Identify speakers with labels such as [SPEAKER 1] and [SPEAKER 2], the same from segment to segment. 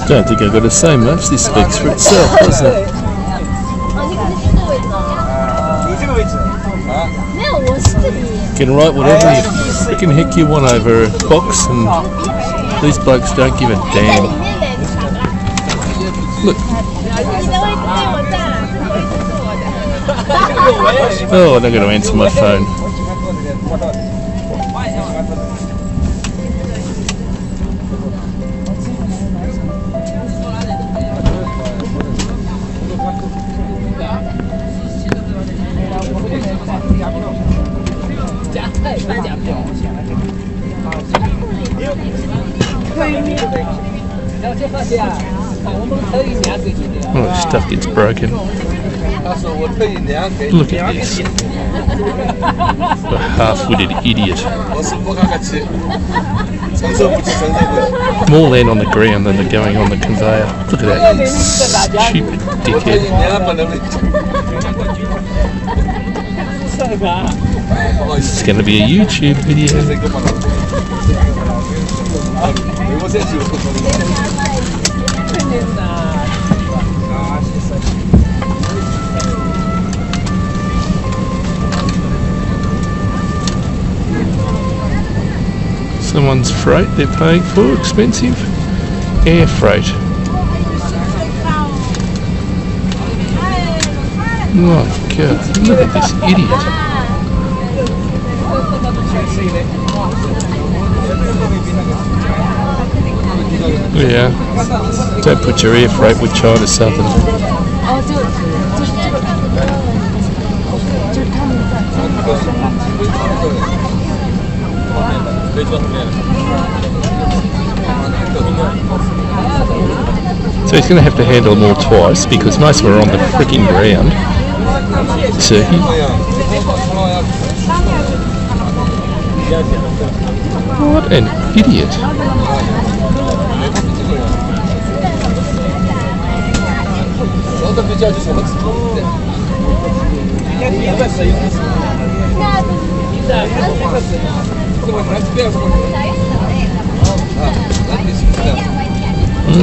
[SPEAKER 1] Don't think I've got to say much. This speaks for itself, doesn't it? You can write whatever you freaking heck you want over a box, and these blokes don't give a damn. Look. Oh, I'm not going to answer my phone. Oh, stuff gets broken. Look at this. A half-witted idiot. More land on the ground than they're going on the conveyor. Look at that, you stupid dickhead. This is going to be a YouTube video. Someone's freight they're paying for, expensive air freight. My God, look at this idiot. Yeah, don't put your air freight with China Southern. So he's going to have to handle them all twice because most of them are on the freaking ground. Turkey. What an idiot.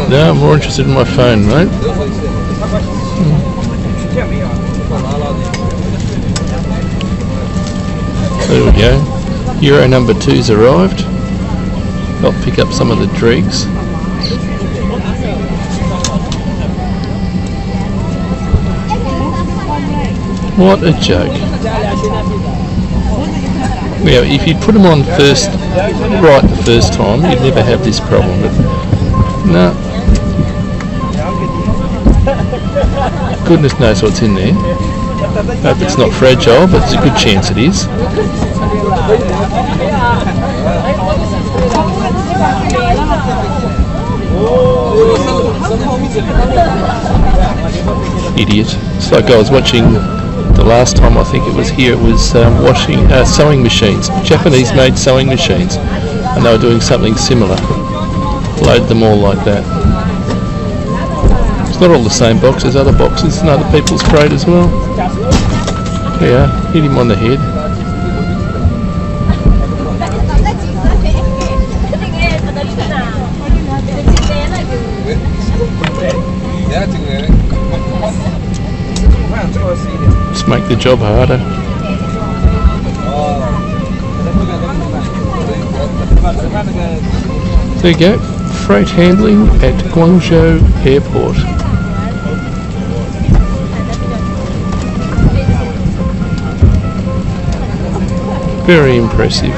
[SPEAKER 1] No, I'm more interested in my phone, mate. There we go. Euro number 2's arrived. I'll pick up some of the dregs. What a joke. Yeah, if you put them on first, right the first time, you'd never have this problem. But no. Goodness knows what's in there. Hope it's not fragile, but there's a good chance it is. Idiot. It's like I was watching the last time I think it was here, it was sewing machines, Japanese made sewing machines, and they were doing something similar. Load them all like that. It's not all the same box as other boxes and other people's freight as well. Yeah, hit him on the head. Just make the job harder. There you go, freight handling at Guangzhou Airport. Very impressive.